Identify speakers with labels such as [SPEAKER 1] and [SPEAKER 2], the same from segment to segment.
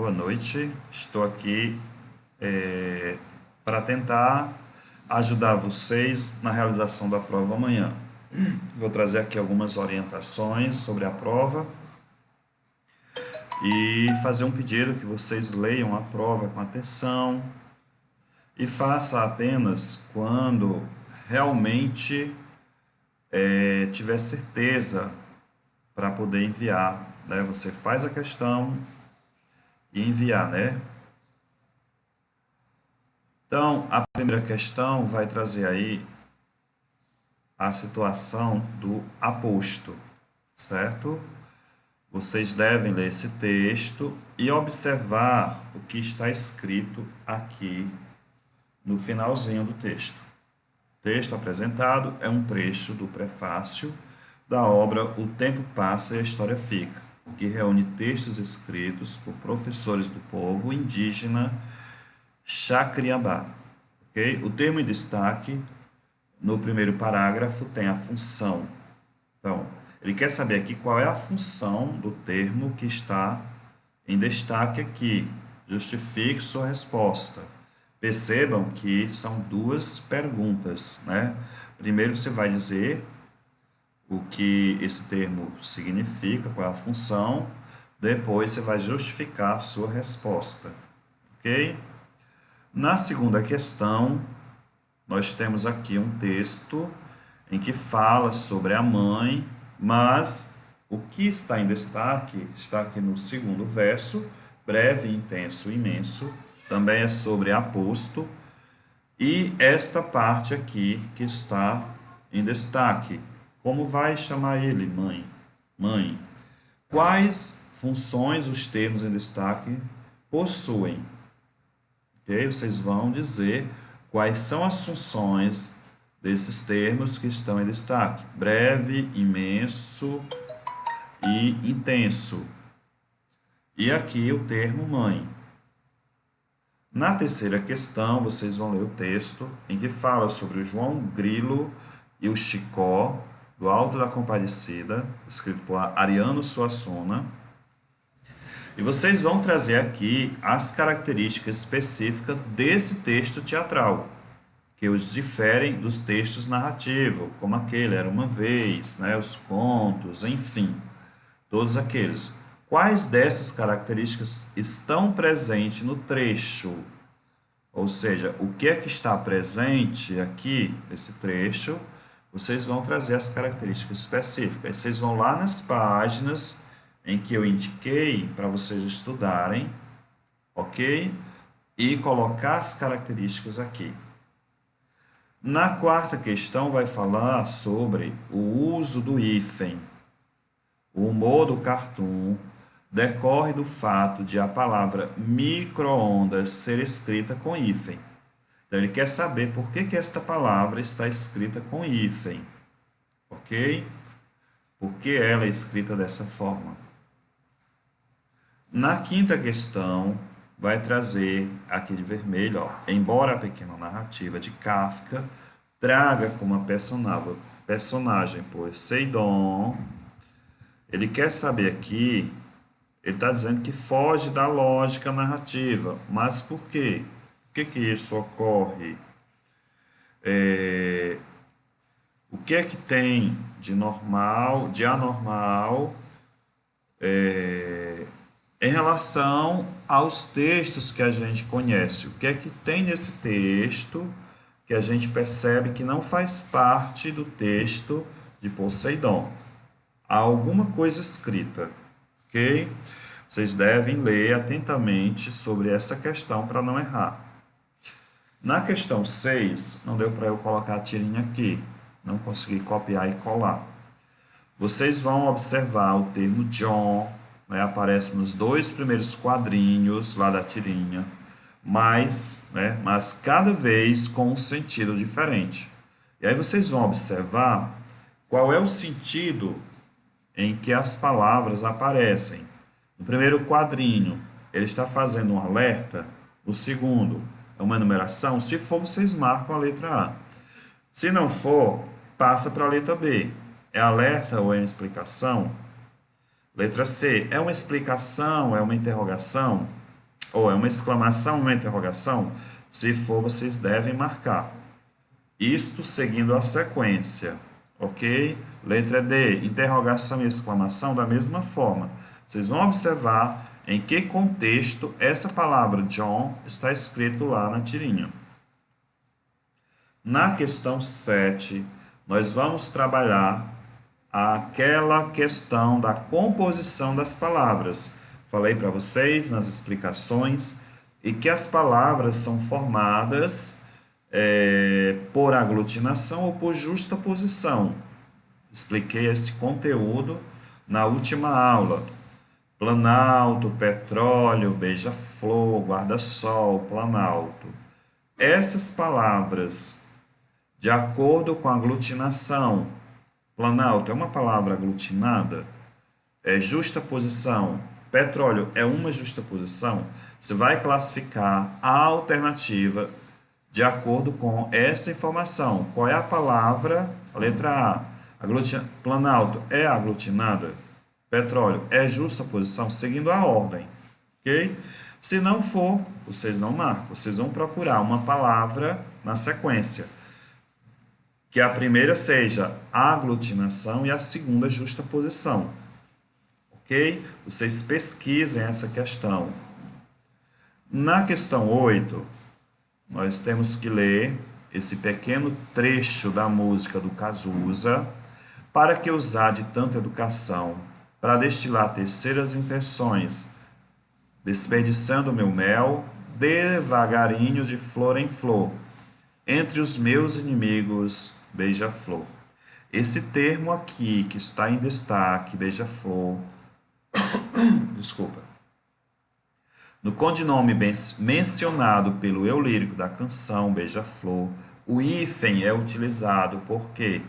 [SPEAKER 1] Boa noite. Estou aqui para tentar ajudar vocês na realização da prova amanhã. Vou trazer aqui algumas orientações sobre a prova e fazer um pedido que vocês leiam a prova com atenção e faça apenas quando realmente tiver certeza para poder enviar, né? Você faz a questão e enviar, né? Então, a primeira questão vai trazer aí a situação do aposto, certo? Vocês devem ler esse texto e observar o que está escrito aqui no finalzinho do texto. O texto apresentado é um trecho do prefácio da obra O Tempo Passa e a História Fica, que reúne textos escritos por professores do povo indígena Xacriabá. Okay? O termo em destaque, no primeiro parágrafo, tem a função. Então, ele quer saber aqui qual é a função do termo que está em destaque aqui. Justifique sua resposta. Percebam que são duas perguntas, né? Primeiro você vai dizer o que esse termo significa, qual é a função. Depois você vai justificar a sua resposta. Ok? Na segunda questão, nós temos aqui um texto em que fala sobre a mãe, mas o que está em destaque está aqui no segundo verso, breve, intenso, imenso, também é sobre aposto, e esta parte aqui que está em destaque, como vai chamar ele, mãe? Mãe. Quais funções os termos em destaque possuem? Okay? Vocês vão dizer quais são as funções desses termos que estão em destaque. Breve, imenso e intenso. E aqui o termo mãe. Na terceira questão, vocês vão ler o texto em que fala sobre o João Grilo e o Chicó, do Alto da Compadecida, escrito por Ariano Suassuna. E vocês vão trazer aqui as características específicas desse texto teatral, que os diferem dos textos narrativos, como aquele Era Uma Vez, né, os contos, enfim, todos aqueles. Quais dessas características estão presentes no trecho? Ou seja, o que é que está presente aqui nesse trecho? Vocês vão trazer as características específicas. Vocês vão lá nas páginas em que eu indiquei para vocês estudarem, ok? E colocar as características aqui. Na quarta questão vai falar sobre o uso do hífen. O humor do cartoon decorre do fato de a palavra micro-ondas ser escrita com hífen. Então, ele quer saber por que esta palavra está escrita com hífen, ok? Por que ela é escrita dessa forma? Na quinta questão, vai trazer aqui de vermelho, ó, embora a pequena narrativa de Kafka traga como personagem Poseidon, ele quer saber aqui, ele está dizendo que foge da lógica narrativa, mas por quê? Por que isso ocorre? O que é que tem de normal, de anormal, em relação aos textos que a gente conhece? O que é que tem nesse texto que a gente percebe que não faz parte do texto de Poseidon? Há alguma coisa escrita, ok? Vocês devem ler atentamente sobre essa questão para não errar. Na questão 6, não deu para eu colocar a tirinha aqui, não consegui copiar e colar. Vocês vão observar o termo John, né, aparece nos dois primeiros quadrinhos lá da tirinha, mas cada vez com um sentido diferente. E aí vocês vão observar qual é o sentido em que as palavras aparecem. No primeiro quadrinho, ele está fazendo um alerta. O segundo, é uma enumeração. Se for, vocês marcam a letra A. Se não for, passa para a letra B. É alerta ou é uma explicação? Letra C, é uma explicação, é uma interrogação? ou é uma exclamação, uma interrogação? Se for, vocês devem marcar. Isto seguindo a sequência, ok? Letra D, interrogação e exclamação da mesma forma. Vocês vão observar em que contexto essa palavra John está escrito lá na tirinha. Na questão 7, nós vamos trabalhar aquela questão da composição das palavras. Falei para vocês nas explicações e que as palavras são formadas por aglutinação ou por justaposição. Expliquei este conteúdo na última aula. Planalto, petróleo, beija-flor, guarda-sol, planalto. Essas palavras, de acordo com a aglutinação, planalto é uma palavra aglutinada, é justaposição, petróleo é uma justaposição, você vai classificar a alternativa de acordo com essa informação. Qual é a palavra? A letra A. Planalto é aglutinada? Petróleo é justaposição? Seguindo a ordem, ok? Se não for, vocês não marcam. Vocês vão procurar uma palavra na sequência. Que a primeira seja aglutinação e a segunda justaposição. Ok? Vocês pesquisem essa questão. Na questão 8, nós temos que ler esse pequeno trecho da música do Cazuza. Para que usar de tanta educação, para destilar terceiras intenções, desperdiçando meu mel, devagarinho de flor em flor, entre os meus inimigos, beija-flor. Esse termo aqui, que está em destaque, beija-flor, desculpa, no codinome mencionado pelo eu lírico da canção, beija-flor, o hífen é utilizado porque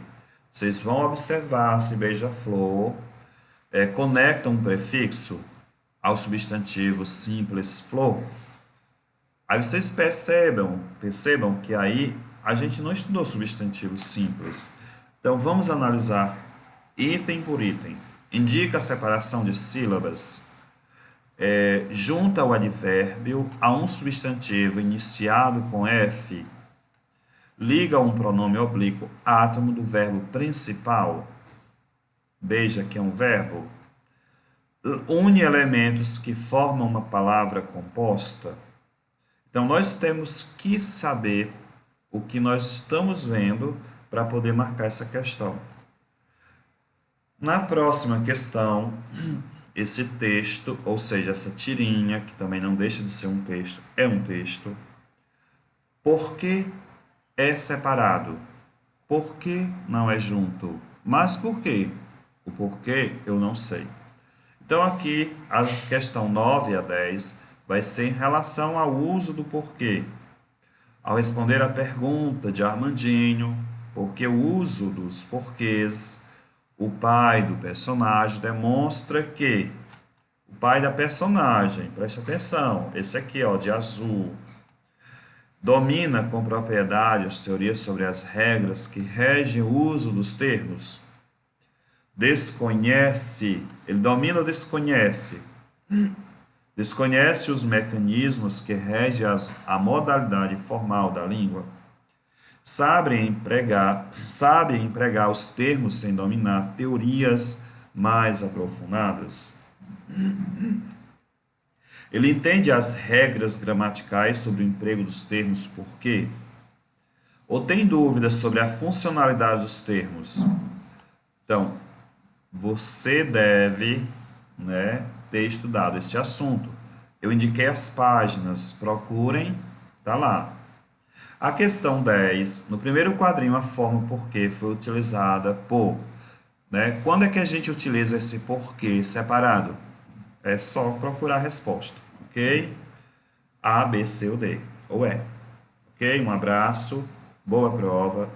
[SPEAKER 1] vocês vão observar se beija-flor conecta um prefixo ao substantivo simples flor. Aí vocês percebam que aí a gente não estudou substantivo simples. Então vamos analisar item por item. Indica a separação de sílabas. Junta o advérbio a um substantivo iniciado com F. Liga um pronome oblíquo átomo do verbo principal. Beija, que é um verbo. Une elementos que formam uma palavra composta. Então, nós temos que saber o que nós estamos vendo para poder marcar essa questão. Na próxima questão, esse texto, ou seja, essa tirinha, que também não deixa de ser um texto, é um texto. Por que é separado? Por que não é junto? Mas por quê? O porquê eu não sei. Então, aqui, a questão 9 a 10 vai ser em relação ao uso do porquê. Ao responder a pergunta de Armandinho, porque o uso dos porquês, o pai do personagem demonstra que o pai da personagem, preste atenção, esse aqui, ó, de azul, domina com propriedade as teorias sobre as regras que regem o uso dos termos. Desconhece, ele domina ou desconhece? Desconhece os mecanismos que regem a modalidade formal da língua. Sabe empregar os termos sem dominar teorias mais aprofundadas. Ele entende as regras gramaticais sobre o emprego dos termos por quê? Ou tem dúvidas sobre a funcionalidade dos termos? Então, você deve, ter estudado esse assunto. Eu indiquei as páginas, procurem, tá lá. A questão 10, no primeiro quadrinho, a forma porquê foi utilizada por. Quando é que a gente utiliza esse porquê separado? É só procurar a resposta, ok? A, B, C ou D, ou E. Ok? Um abraço, boa prova.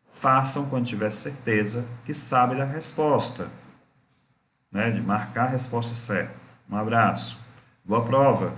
[SPEAKER 1] Façam quando tiver certeza que sabe da resposta, de marcar a resposta certa. Um abraço, boa prova.